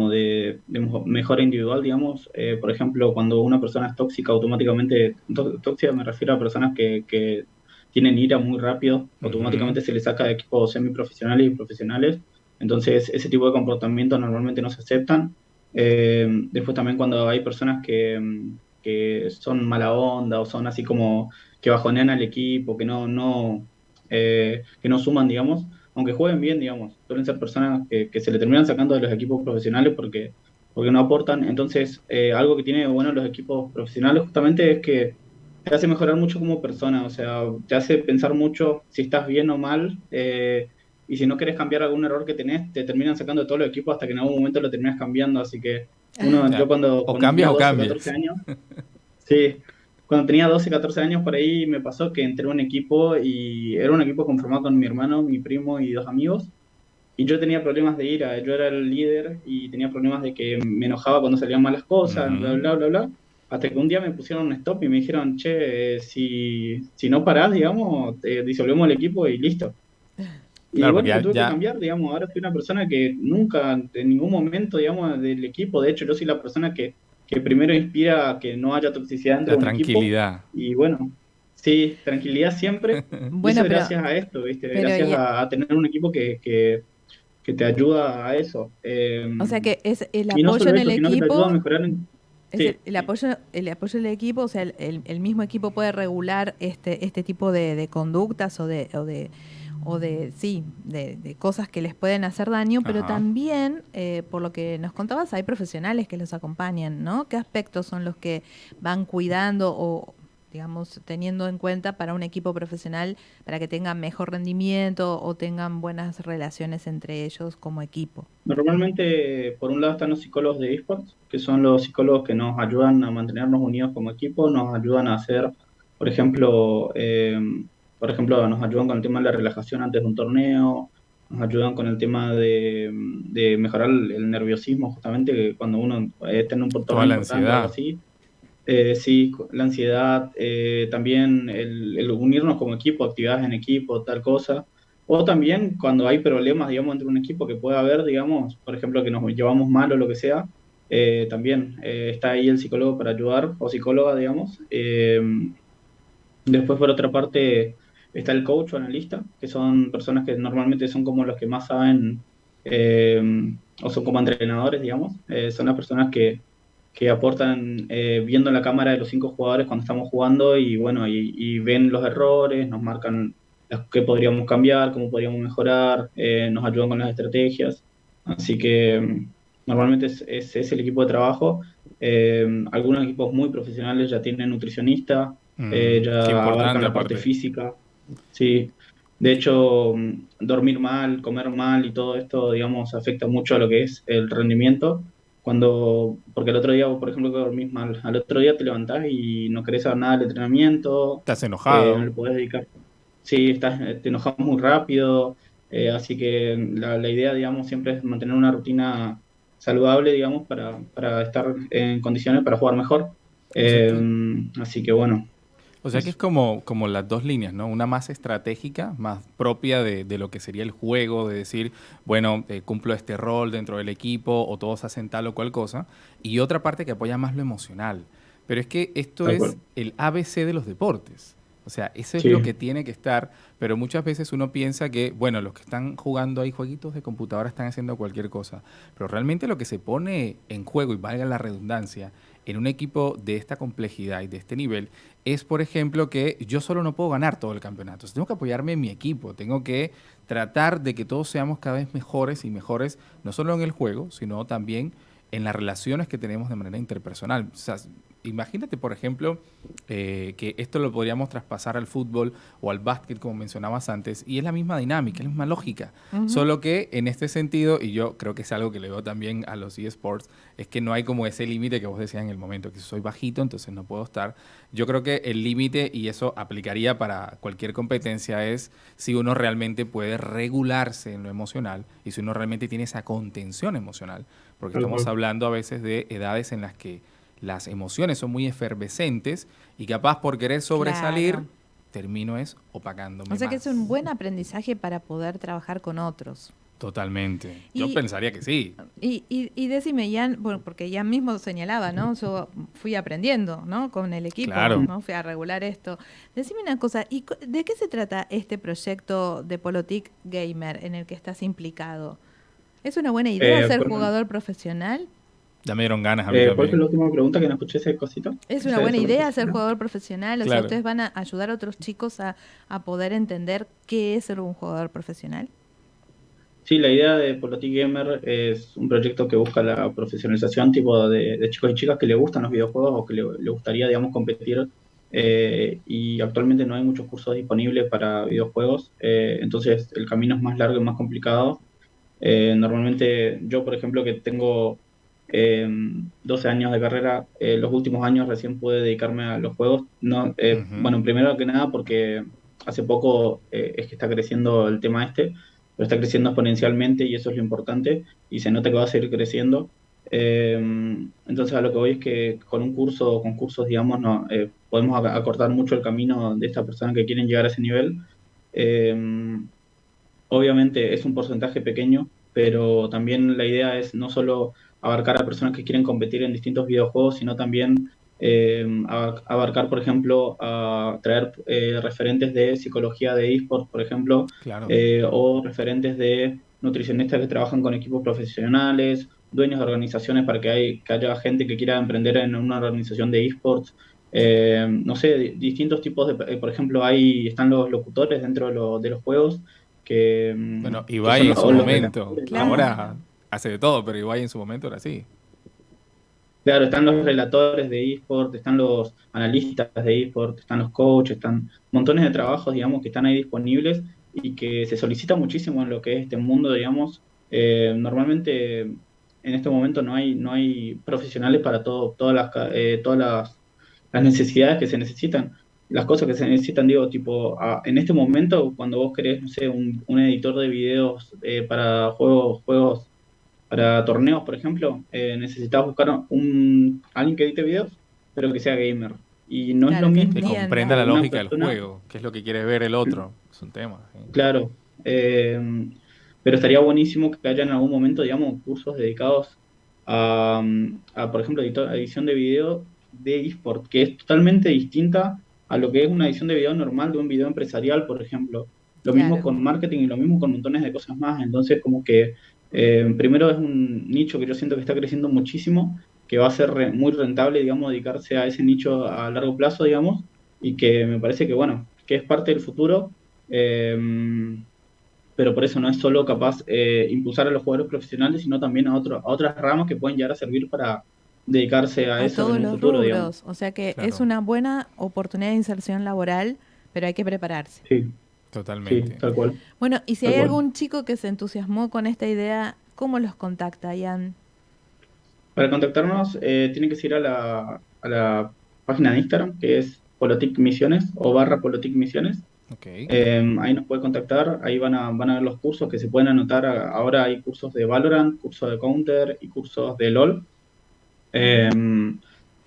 de mejora individual, digamos. Por ejemplo, cuando una persona es tóxica, automáticamente, tóxica me refiero a personas que tienen ira muy rápido, Ujú. automáticamente se les saca de equipos semiprofesionales y profesionales. Entonces, ese tipo de comportamientos normalmente no se aceptan. Después también cuando hay personas que son mala onda o son así como que bajonean al equipo, que no suman, digamos, aunque jueguen bien, digamos, suelen ser personas que se le terminan sacando de los equipos profesionales porque no aportan. Entonces, algo que tiene bueno los equipos profesionales justamente es que te hace mejorar mucho como persona, o sea, te hace pensar mucho si estás bien o mal. Y si no querés cambiar algún error que tenés, te terminan sacando de todos los equipos hasta que en algún momento lo terminas cambiando. Así que O yo sea, o cuando cambias tenía o 12 14 cambias. años, sí, cuando tenía 12 14 años por ahí me pasó que entré a un equipo y era un equipo conformado con mi hermano, mi primo y dos amigos. Y yo tenía problemas de ira, yo era el líder y tenía problemas de que me enojaba cuando salían malas cosas, bla, Ujú. bla, bla, bla. Hasta que un día me pusieron un stop y me dijeron, che, si no parás, digamos, disolvemos el equipo y listo. Y Claro, porque bueno, lo ya, tuve que ya cambiar, digamos, ahora soy una persona que nunca, en ningún momento, digamos, del equipo, de hecho, yo soy la persona que primero inspira a que no haya toxicidad dentro la de un equipo, tranquilidad. y bueno, sí, tranquilidad siempre, y eso Bueno, es gracias a esto, ¿viste? pero Gracias a tener un equipo que te ayuda a eso. o sea que es el Y no apoyo solo en el eso, sino que te ayuda a equipo, mejorar es sí, el apoyo del equipo, o sea, el mismo equipo puede regular este tipo de conductas de cosas que les pueden hacer daño, pero Ajá. también, por lo que nos contabas, hay profesionales que los acompañan, ¿no? ¿Qué aspectos son los que van cuidando o, digamos, teniendo en cuenta para un equipo profesional para que tengan mejor rendimiento o tengan buenas relaciones entre ellos como equipo? normalmente, por un lado están los psicólogos de esports, que son los psicólogos que nos ayudan a mantenernos unidos como equipo, nos ayudan a hacer, por ejemplo, nos ayudan con el tema de la relajación antes de un torneo, nos ayudan con el tema de mejorar el nerviosismo, justamente que cuando uno está en un Toda torneo la importante o algo ansiedad. así. Sí, la ansiedad, también el unirnos como equipo, actividades en equipo, tal cosa. O también cuando hay problemas, digamos, entre un equipo que pueda haber, digamos, por ejemplo, que nos llevamos mal o lo que sea, también está ahí el psicólogo para ayudar, o psicóloga, digamos. Después, por otra parte, está el coach o analista, que son personas que normalmente son como los que más saben, eh, o son como entrenadores, digamos. Son las personas que aportan viendo la cámara de los cinco jugadores cuando estamos jugando y bueno, y ven los errores, nos marcan qué podríamos cambiar, cómo podríamos mejorar, nos ayudan con las estrategias. Así que normalmente es el equipo de trabajo. Algunos equipos muy profesionales ya tienen nutricionista, Qué ya abarcan importante la parte aparte. física. Sí, de hecho, dormir mal, comer mal y todo esto, digamos, afecta mucho a lo que es el rendimiento. Porque el otro día, por ejemplo, que dormís mal, al otro día te levantás y no querés saber nada del entrenamiento, Estás no enojado. le podés dedicar. Sí, te enojas muy rápido, así que la idea, digamos, siempre es mantener una rutina saludable, digamos, para estar en condiciones para jugar mejor. O sea Eh, que, Así que bueno, o sea que es eso. como las dos líneas, ¿no? Una más estratégica, más propia de lo que sería el juego, de decir, bueno, cumplo este rol dentro del equipo o todos hacen tal o cual cosa. Y otra parte que apoya más lo emocional. Pero es que esto Tal es cual. el ABC de los deportes. O sea, eso es Sí. lo que tiene que estar, pero muchas veces uno piensa que, bueno, los que están jugando ahí jueguitos de computadora están haciendo cualquier cosa, pero realmente lo que se pone en juego, y valga la redundancia, en un equipo de esta complejidad y de este nivel, es, por ejemplo, que yo solo no puedo ganar todo el campeonato. Entonces, tengo que apoyarme en mi equipo, tengo que tratar de que todos seamos cada vez mejores y mejores, no solo en el juego, sino también en las relaciones que tenemos de manera interpersonal. O sea, imagínate, por ejemplo, que esto lo podríamos traspasar al fútbol o al básquet, como mencionabas antes, y es la misma dinámica, es la misma lógica. Solo que en este sentido, y yo creo que es algo que le veo también a los eSports, es que no hay como ese límite que vos decías en el momento, que si soy bajito, entonces no puedo estar. Yo creo que el límite, y eso aplicaría para cualquier competencia, es si uno realmente puede regularse en lo emocional y si uno realmente tiene esa contención emocional. Porque Tal estamos cual. hablando a veces de edades en las que las emociones son muy efervescentes y capaz por querer sobresalir, Claro. termino es opacándome O sea que es más. un buen aprendizaje para poder trabajar con otros. Totalmente. Yo Y, pensaría que sí. y decime, Ian, bueno, porque Ian mismo señalaba, ¿no? Yo fui aprendiendo, ¿no? Con el equipo, Claro. ¿no? Fui a regular esto. Decime una cosa, ¿de qué se trata este proyecto de Polotic Gamer en el que estás implicado? ¿Es una buena idea ser ¿Cuál, jugador profesional? Ya me dieron ganas a mí cuál fue también. la última pregunta que no escuché ese cosito? ¿Es una buena Esa idea ser partecita. jugador profesional? O sea, Claro. ¿ustedes van a ayudar a otros chicos a poder entender qué es ser un jugador profesional? Sí, la idea de Polotic Gamer es un proyecto que busca la profesionalización tipo de chicos y chicas que le gustan los videojuegos o que le gustaría, digamos, competir. Y actualmente no hay muchos cursos disponibles para videojuegos, entonces el camino es más largo y más complicado. Normalmente yo, por ejemplo, que tengo 12 años de carrera, los últimos años recién pude dedicarme a los juegos. No, Ujú. bueno, primero que nada porque hace poco es que está creciendo el tema este, pero está creciendo exponencialmente y eso es lo importante y se nota que va a seguir creciendo. Eh, entonces a lo que voy es que con un curso, con cursos, digamos, no, podemos acortar mucho el camino de estas personas que quieren llegar a ese nivel. Eh, Obviamente es un porcentaje pequeño, pero también la idea es no solo abarcar a personas que quieren competir en distintos videojuegos, sino también abarcar, por ejemplo, a traer referentes de psicología de esports, por ejemplo, Claro. o referentes de nutricionistas que trabajan con equipos profesionales, dueños de organizaciones para que haya gente que quiera emprender en una organización de esports. No sé, distintos tipos de, por ejemplo, están los locutores dentro de los juegos Bueno, que Ibai son en su o los momento. relatores, digamos. Ahora hace de todo, pero Ibai en su momento era así. Claro, están los relatores de eSport, están los analistas de eSport, están los coaches, están montones de trabajos, digamos, que están ahí disponibles y que se solicita muchísimo en lo que es este mundo, digamos. Normalmente en este momento no hay profesionales para todas las necesidades que se necesitan. Las cosas que se necesitan, digo, tipo, en este momento, cuando vos querés, no sé, un editor de videos para juegos para torneos, por ejemplo, necesitas buscar alguien que edite videos, pero que sea gamer. Y no es lo Claro, que Que mismo comprenda entienda. la que una lógica del persona, juego, qué es lo que quiere ver el otro. Es un tema. Sí. claro, pero estaría buenísimo que haya en algún momento, digamos, cursos dedicados por ejemplo, edición de video de eSport, que es totalmente distinta a lo que es una edición de video normal de un video empresarial, por ejemplo. Lo mismo Claro. con marketing y lo mismo con montones de cosas más. Entonces, como que primero es un nicho que yo siento que está creciendo muchísimo, que va a ser muy rentable, digamos, dedicarse a ese nicho a largo plazo, digamos, y que me parece que, bueno, que es parte del futuro. eh, pero por eso no es solo capaz impulsar a los jugadores profesionales, sino también a otras ramas que pueden llegar a servir para dedicarse a A eso en todos un los futuro, digamos. rubros. O sea que es Claro, una buena oportunidad de inserción laboral, pero hay que prepararse. Sí, sí, totalmente. tal cual, Bueno, y si tal hay cual. algún chico que se entusiasmó con esta idea, ¿cómo los contacta, Ian? Para contactarnos, tienen que ir a la página de Instagram, que es Polotic Misiones o /Polotic Misiones. Ok. Ahí nos puede contactar, ahí van a ver los cursos que se pueden anotar. Ahora hay cursos de Valorant, cursos de Counter y cursos de LOL. Eh,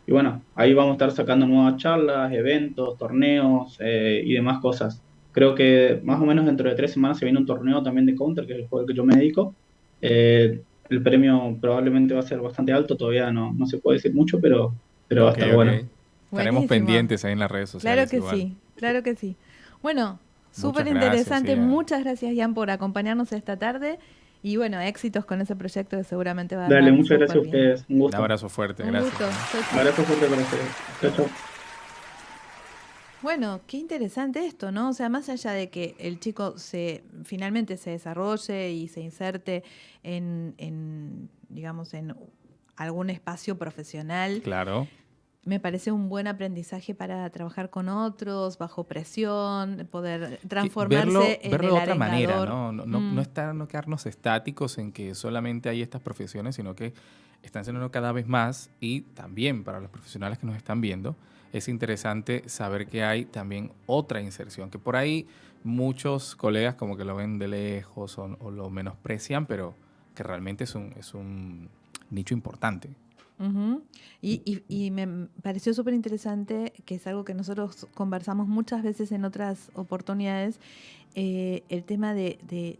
y bueno, ahí vamos a estar sacando nuevas charlas, eventos, torneos y demás cosas. Creo que más o menos dentro de 3 semanas se viene un torneo también de Counter, que es el juego al que yo me dedico. El premio probablemente va a ser bastante alto, todavía no se puede decir mucho, pero va a Ok, estar bueno. ok. Estaremos Buenísimo. pendientes ahí en las redes sociales. Claro que igual. sí, claro que sí. Bueno, súper Muchas gracias, interesante. Ian. Muchas gracias, Ian, por acompañarnos esta tarde. Y bueno, éxitos con ese proyecto que seguramente va a Dale, andar muchas gracias a súper bien. ustedes. Un Un gusto. abrazo fuerte, Un gracias. gusto. Chau, chau. Un abrazo fuerte para ustedes. Chao, chao. Bueno, qué interesante esto, ¿no? O sea, más allá de que el chico finalmente se desarrolle y se inserte digamos, en algún espacio profesional, Claro. me parece un buen aprendizaje para trabajar con otros, bajo presión, poder transformarse en verlo el de otra manera, arengador. no quedarnos estáticos en que solamente hay estas profesiones, sino que están siendo cada vez más, y también para los profesionales que nos están viendo, es interesante saber que hay también otra inserción, que por ahí muchos colegas como que lo ven de lejos o lo menosprecian, pero que realmente es un nicho importante. Ujú. Y me pareció súper interesante, que es algo que nosotros conversamos muchas veces en otras oportunidades, el tema de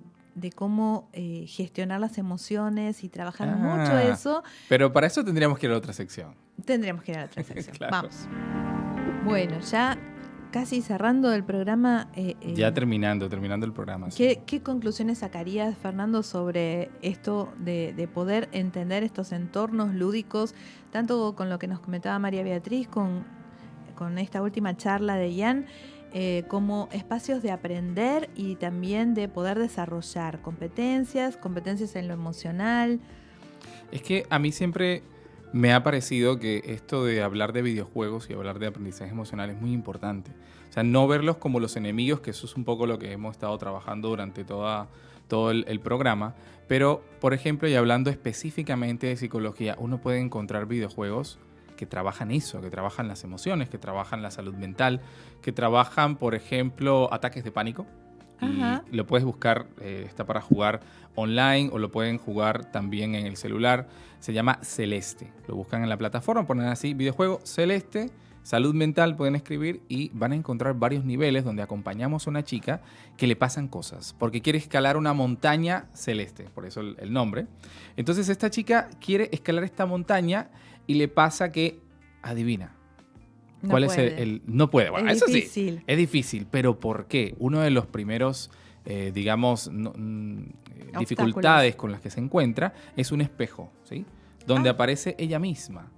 cómo gestionar las emociones y trabajar mucho eso. Pero para eso tendríamos que ir a otra sección. Tendríamos que ir a la otra sección. Claro. Vamos. Bueno, ya casi cerrando el programa. Ya terminando el programa. sí. ¿Qué conclusiones sacarías, Fernando, sobre esto de poder entender estos entornos lúdicos, tanto con lo que nos comentaba María Beatriz, con esta última charla de Ian, como espacios de aprender y también de poder desarrollar competencias en lo emocional? Es que a mí siempre me ha parecido que esto de hablar de videojuegos y hablar de aprendizaje emocional es muy importante. O sea, no verlos como los enemigos, que eso es un poco lo que hemos estado trabajando durante todo el programa. Pero, por ejemplo, y hablando específicamente de psicología, uno puede encontrar videojuegos que trabajan eso, que trabajan las emociones, que trabajan la salud mental, que trabajan, por ejemplo, ataques de pánico. Ajá. Y lo puedes buscar, está para jugar online o lo pueden jugar también en el celular. Se llama Celeste. Lo buscan en la plataforma, ponen así, videojuego Celeste, salud mental, pueden escribir y van a encontrar varios niveles donde acompañamos a una chica que le pasan cosas, porque quiere escalar una montaña celeste, por eso el nombre. Entonces esta chica quiere escalar esta montaña y le pasa que, adivina, No ¿cuál puede. es el no puede? Bueno, Es eso difícil. sí, es difícil, pero ¿por qué? Uno de los primeros, digamos, dificultades con las que se encuentra es un espejo, ¿sí? Donde aparece ella misma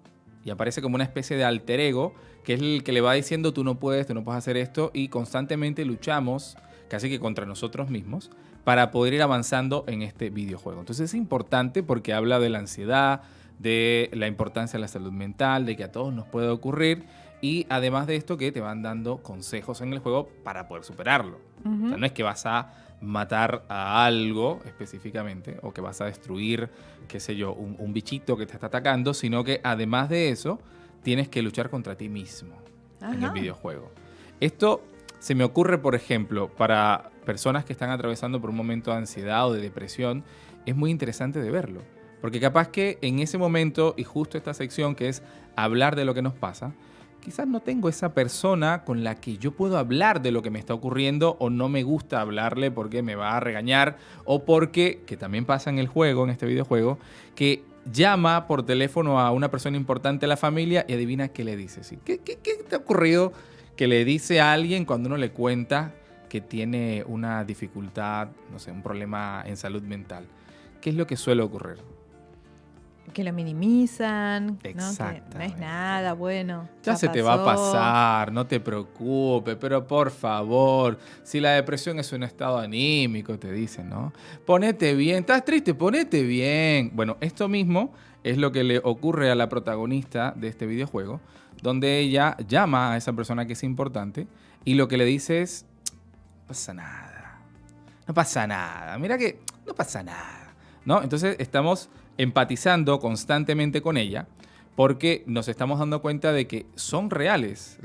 y aparece como una especie de alter ego, que es el que le va diciendo tú no puedes hacer esto, y constantemente luchamos casi que contra nosotros mismos para poder ir avanzando en este videojuego. Entonces es importante porque habla de la ansiedad, de la importancia de la salud mental, de que a todos nos puede ocurrir, y además de esto que te van dando consejos en el juego para poder superarlo. Ujú. O sea, no es que vas a matar a algo específicamente o que vas a destruir, qué sé yo, un bichito que te está atacando, sino que además de eso tienes que luchar contra ti mismo en el Ajá. videojuego. Esto se me ocurre, por ejemplo, para personas que están atravesando por un momento de ansiedad o de depresión, es muy interesante de verlo. Porque capaz que en ese momento, y justo esta sección que es hablar de lo que nos pasa, quizás no tengo esa persona con la que yo puedo hablar de lo que me está ocurriendo, o no me gusta hablarle porque me va a regañar, o porque, que también pasa en el juego, en este videojuego, que llama por teléfono a una persona importante de la familia y adivina qué le dice. ¿Sí? ¿Qué te ha ocurrido que le dice a alguien cuando uno le cuenta que tiene una dificultad, no sé, un problema en salud mental? ¿Qué es lo que suele ocurrir? Que lo minimizan, ¿no? Que no es Exactamente. nada, bueno. Ya se te va a pasó. pasar, no te preocupes, pero por favor, si la depresión es un estado anímico, te dicen, ¿no? Ponete bien, estás triste, ponete bien. Bueno, esto mismo es lo que le ocurre a la protagonista de este videojuego, donde ella llama a esa persona que es importante y lo que le dice es, no pasa nada, no pasa nada, mira que no pasa nada, ¿no? Entonces estamos empatizando constantemente con ella porque nos estamos dando cuenta de que son reales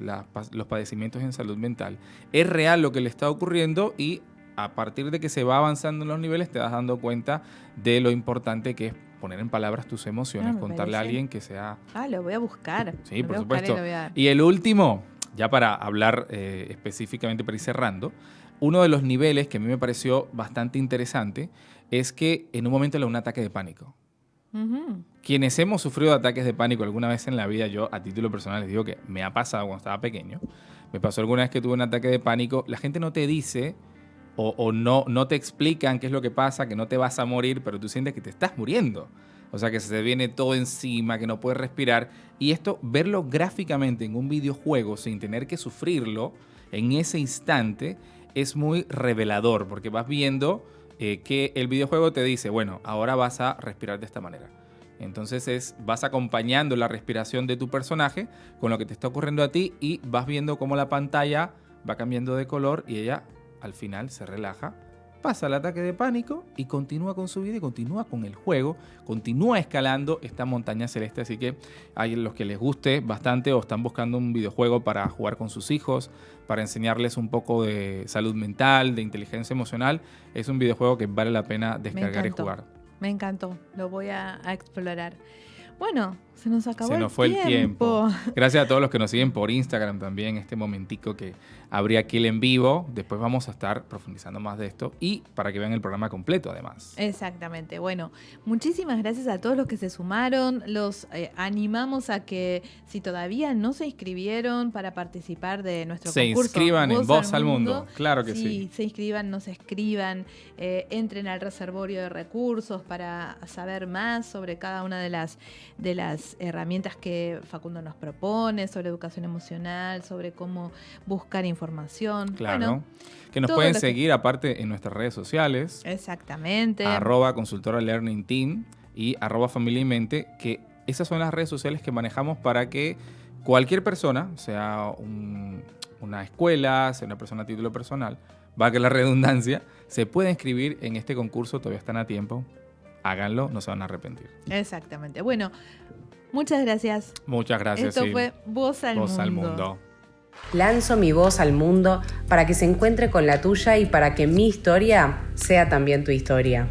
los padecimientos en salud mental. Es real lo que le está ocurriendo y a partir de que se va avanzando en los niveles te vas dando cuenta de lo importante que es poner en palabras tus emociones, me contarle a parece. alguien que sea... Lo voy a buscar. Sí, Lo por voy a buscar supuesto. y lo voy a- Y el último, ya para hablar específicamente, para ir cerrando, uno de los niveles que a mí me pareció bastante interesante es que en un momento le da un ataque de pánico. Ujú. Quienes hemos sufrido ataques de pánico alguna vez en la vida, yo a título personal les digo que me ha pasado cuando estaba pequeño. Me pasó alguna vez que tuve un ataque de pánico. La gente no te dice o no te explican qué es lo que pasa, que no te vas a morir, pero tú sientes que te estás muriendo. O sea, que se te viene todo encima, que no puedes respirar. Y esto, verlo gráficamente en un videojuego sin tener que sufrirlo en ese instante, es muy revelador, porque vas viendo que el videojuego te dice, bueno, ahora vas a respirar de esta manera. Entonces vas acompañando la respiración de tu personaje con lo que te está ocurriendo a ti y vas viendo cómo la pantalla va cambiando de color y ella al final se relaja, pasa el ataque de pánico y continúa con su vida y continúa con el juego, continúa escalando esta montaña celeste. Así que hay los que les guste bastante o están buscando un videojuego para jugar con sus hijos, para enseñarles un poco de salud mental, de inteligencia emocional. Es un videojuego que vale la pena descargar y jugar. Me encantó, lo voy a explorar. Bueno, se nos acabó Se nos fue el tiempo. Gracias a todos los que nos siguen por Instagram también, este momentico que abrí aquí el en vivo. Después vamos a estar profundizando más de esto y para que vean el programa completo además. Exactamente. Bueno, muchísimas gracias a todos los que se sumaron. Los animamos a que si todavía no se inscribieron para participar de nuestro concurso, se inscriban en Voz al Mundo. Claro que sí. Se inscriban, no se escriban, entren al reservorio de recursos para saber más sobre cada una de las herramientas que Facundo nos propone, sobre educación emocional, sobre cómo buscar información. Claro. Bueno, que nos pueden seguir aparte en nuestras redes sociales. Exactamente. @consultora Learning Team y @familia y mente, que esas son las redes sociales que manejamos para que cualquier persona, sea una escuela, sea una persona a título personal, valga la redundancia, se pueda inscribir en este concurso, todavía están a tiempo. Háganlo, no se van a arrepentir. Exactamente. Bueno, muchas gracias. Muchas gracias. Esto fue Voz al Mundo. Lanzo mi voz al mundo para que se encuentre con la tuya y para que mi historia sea también tu historia.